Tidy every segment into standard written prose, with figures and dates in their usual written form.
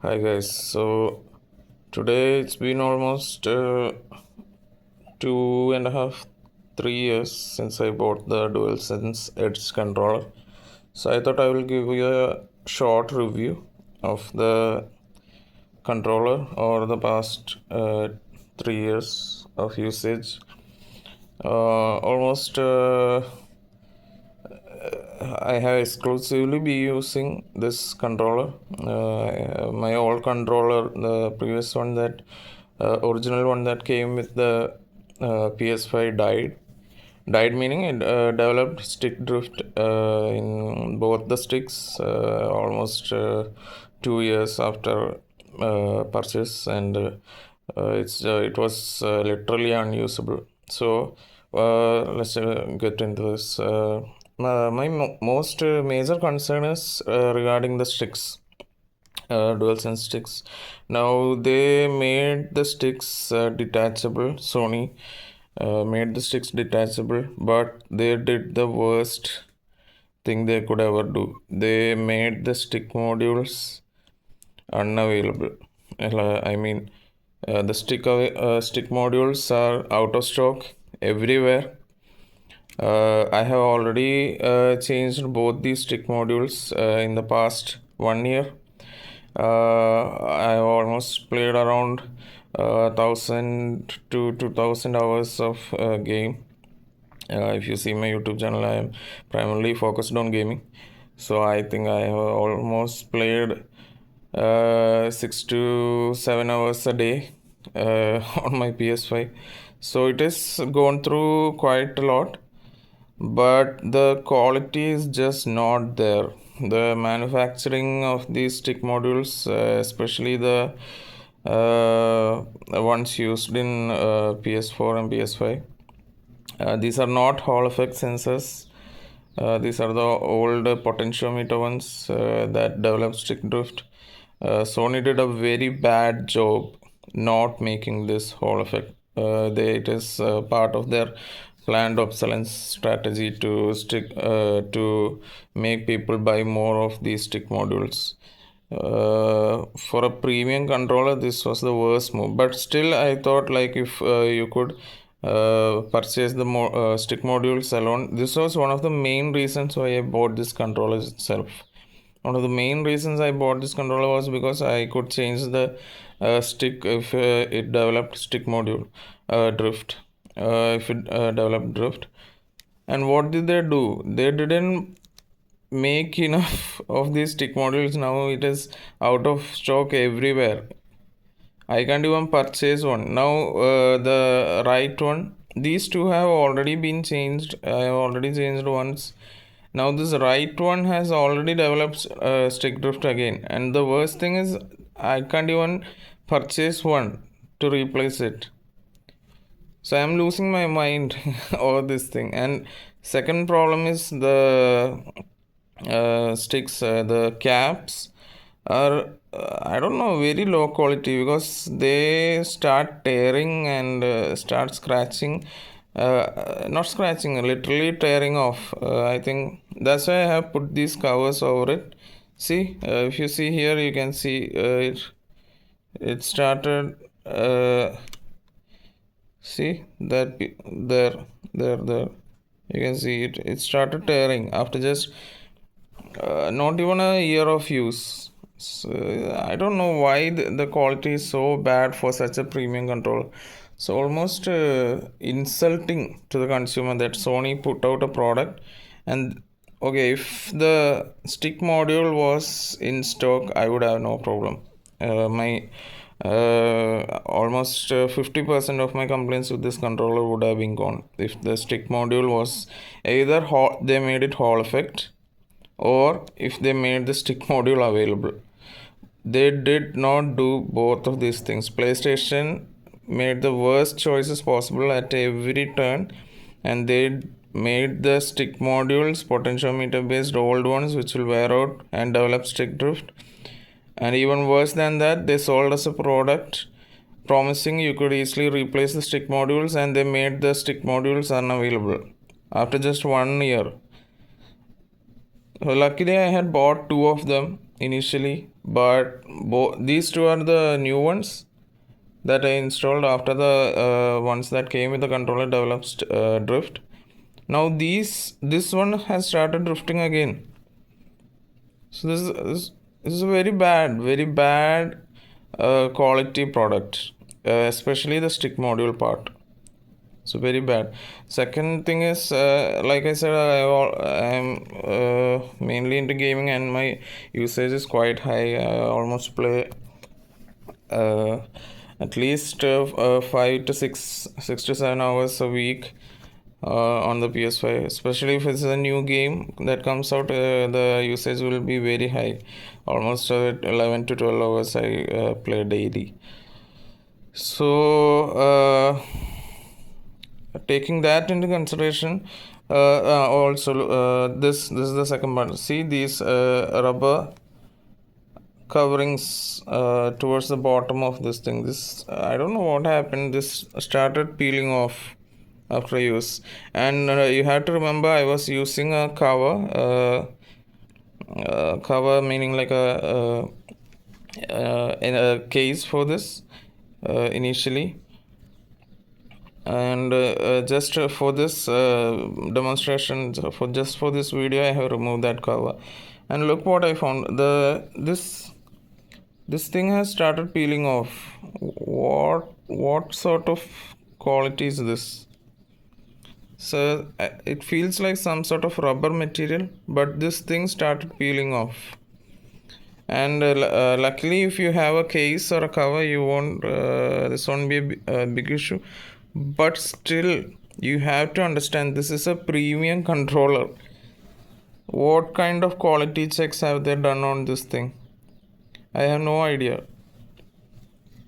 Hi guys, so today it's been almost 2.5, 3 years since I bought the DualSense Edge Controller. So I thought I will give you a short review of the controller over the past 3 years of usage. Almost I have exclusively be using this controller. My old controller, the previous one that original one that came with the PS5 died. Died meaning it developed stick drift in both the sticks almost 2 years after purchase, and it was literally unusable. So let's get into this. My most major concern is regarding the sticks, DualSense sticks. Now they made the sticks detachable. Sony made the sticks detachable, but they did the worst thing they could ever do. They made the stick modules unavailable. I mean, the stick modules are out of stock everywhere. I have already changed both these stick modules in the past 1 year. I have almost played around 1,000 to 2,000 hours of game. If you see my YouTube channel, I am primarily focused on gaming. So I think I have almost played 6 to 7 hours a day on my PS5. So it has gone through quite a lot, but the quality is just not there. The manufacturing of these stick modules, especially the ones used in PS4 and PS5, these are not Hall effect sensors. These are the old potentiometer ones that developed stick drift. Sony did a very bad job not making this Hall effect. It is part of their planned obsolescence strategy to make people buy more of these stick modules. For a premium controller, this was the worst move. But still, I thought like if you could purchase the stick modules alone. This was one of the main reasons why I bought this controller itself. One of the main reasons I bought this controller was because I could change the stick if it developed stick module drift. If it developed drift. And what did they do? They didn't make enough of these stick modules. Now it is out of stock everywhere. I can't even purchase one. Now the right one. These two have already been changed. I have already changed once. Now this right one has already developed stick drift again. And the worst thing is I can't even purchase one to replace it. So I'm losing my mind over this thing. And second problem is the sticks, the caps are I don't know, very low quality because they start tearing and start scratching. Not scratching, literally tearing off. I think that's why I have put these covers over it. See, if you see here, you can see it started. See that there. You can see it started tearing after just not even a year of use. So, I don't know why the quality is so bad for such a premium controller. So almost insulting to the consumer that Sony put out a product. And okay, if the stick module was in stock, I would have no problem. My almost 50% of my complaints with this controller would have been gone if the stick module was either they made it Hall effect, or if they made the stick module available. They did not do both of these things. PlayStation made the worst choices possible at every turn, and they made the stick modules potentiometer based old ones which will wear out and develop stick drift. And even worse than that, they sold us a product promising you could easily replace the stick modules, and they made the stick modules unavailable after just 1 year. Luckily, I had bought two of them, initially, but these two are the new ones that I installed after the ones that came with the controller developed drift. Now this one has started drifting again. So this is a very bad quality product, especially the stick module part. So very bad. Second thing is, like I said, I'm mainly into gaming and my usage is quite high. I almost play uh, at least 5 to 6 to 7 hours a week on the PS5. Especially if it's a new game that comes out, the usage will be very high. Almost 11 to 12 hours I play daily. So, taking that into consideration, also this is the second part. See these rubber coverings towards the bottom of this thing. This I don't know what happened. This started peeling off after use, and you have to remember I was using a cover meaning like in a case for this initially, and just for this demonstration, for this video I have removed that cover, and look what I found. This thing has started peeling off. What sort of quality is this? So it feels like some sort of rubber material, but this thing started peeling off. And luckily, if you have a case or a cover, you won't. This won't be a big issue. But still, you have to understand this is a premium controller. What kind of quality checks have they done on this thing? I have no idea.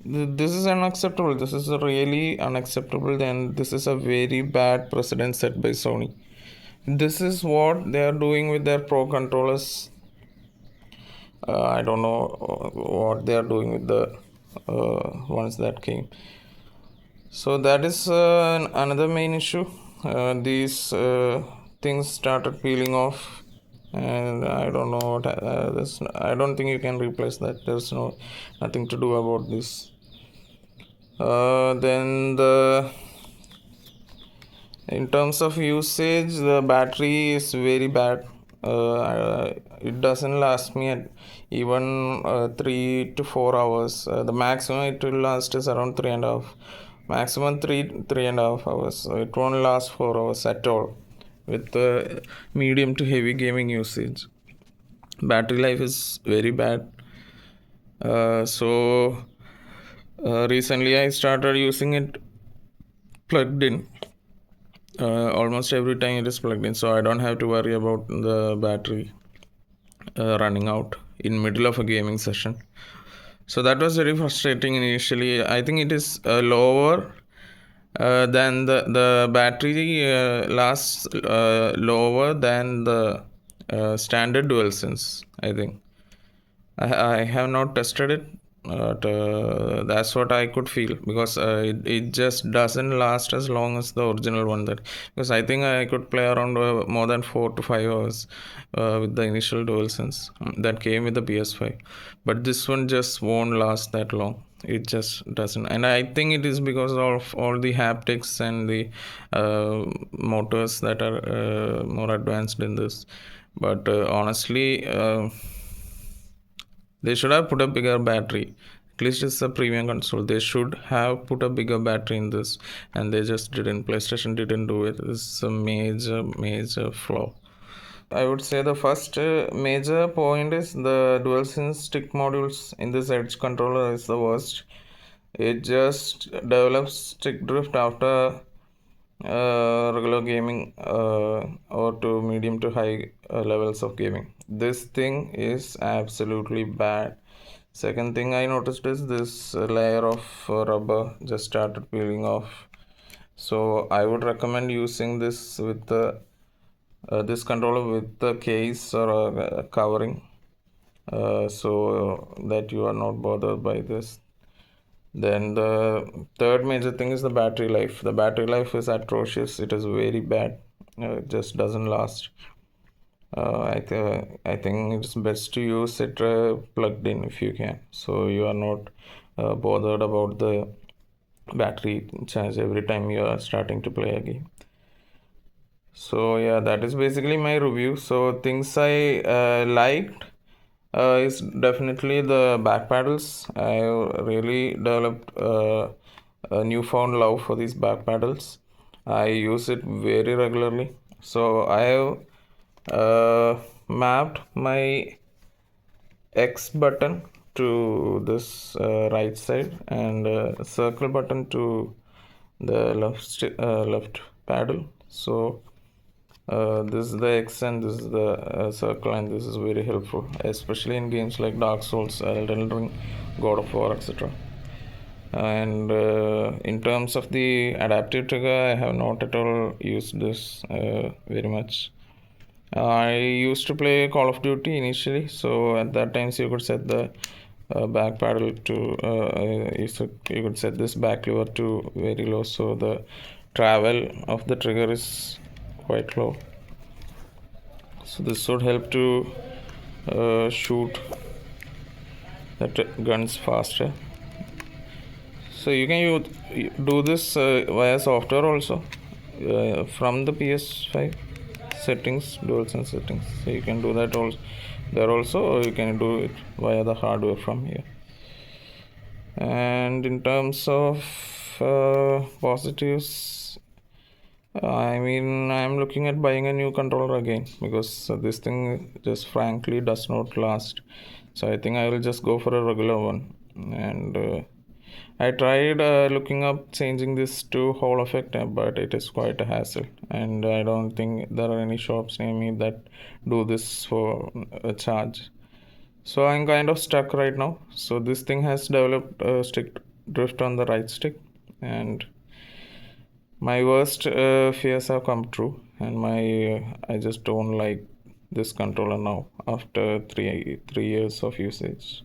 This is unacceptable. This is really unacceptable, and this is a very bad precedent set by Sony. This is what they are doing with their pro controllers. I don't know what they are doing with the ones that came. So that is another main issue. These things started peeling off, and I don't know what. I don't think you can replace that. There's nothing to do about this. Then in terms of usage, the battery is very bad. It doesn't last me at even 3 to 4 hours. The maximum it will last is around 3.5, maximum 3.5 hours. So it won't last 4 hours at all with the medium to heavy gaming usage. Battery life is very bad. So recently I started using it plugged in. Almost every time it is plugged in, so I don't have to worry about the battery running out in middle of a gaming session. So that was very frustrating initially. I think it is lower than the battery lasts lower than the standard DualSense, I think. I have not tested it, but that's what I could feel, because it just doesn't last as long as the original one. That because I think I could play around more than 4 to 5 hours with the initial DualSense that came with the PS5, but this one just won't last that long. It just doesn't, and I think it is because of all the haptics and the motors that are more advanced in this. But honestly, they should have put a bigger battery. At least it's a premium console. They should have put a bigger battery in this, and they just didn't. PlayStation didn't do it. This is a major flaw. I would say the first major point is the DualSense stick modules in this Edge controller is the worst. It just develops stick drift after regular gaming or to medium to high levels of gaming. This thing is absolutely bad. Second thing I noticed is this layer of rubber just started peeling off. So I would recommend using this with the this controller with the case or covering, so that you are not bothered by this. Then the third major thing is the battery life. The battery life is atrocious. It is very bad. It just doesn't last. I think it's best to use it plugged in if you can, so you are not bothered about the battery charge every time you are starting to play a game. So yeah, that is basically my review. So things I liked is definitely the back paddles. I really developed a newfound love for these back paddles. I use it very regularly. So I have mapped my X button to this right side and circle button to the left paddle. So this is the X and this is the circle, and this is very helpful, especially in games like Dark Souls, Elden Ring, God of War, etc. And in terms of the adaptive trigger, I have not at all used this very much. I used to play Call of Duty initially, so at that times you could set the back paddle to you could set this back lever to very low, so the travel of the trigger is quite low. So this would help to shoot the guns faster. So you can do this via software also from the PS5 settings, DualSense settings. So you can do that also there also, or you can do it via the hardware from here. And in terms of positives, I mean, I'm looking at buying a new controller again because this thing just frankly does not last. So I think I will just go for a regular one. And I tried looking up changing this to Hall effect, but it is quite a hassle. And I don't think there are any shops near me that do this for a charge. So I'm kind of stuck right now. So this thing has developed a stick drift on the right stick, and my worst fears have come true, and my I just don't like this controller now after three years of usage.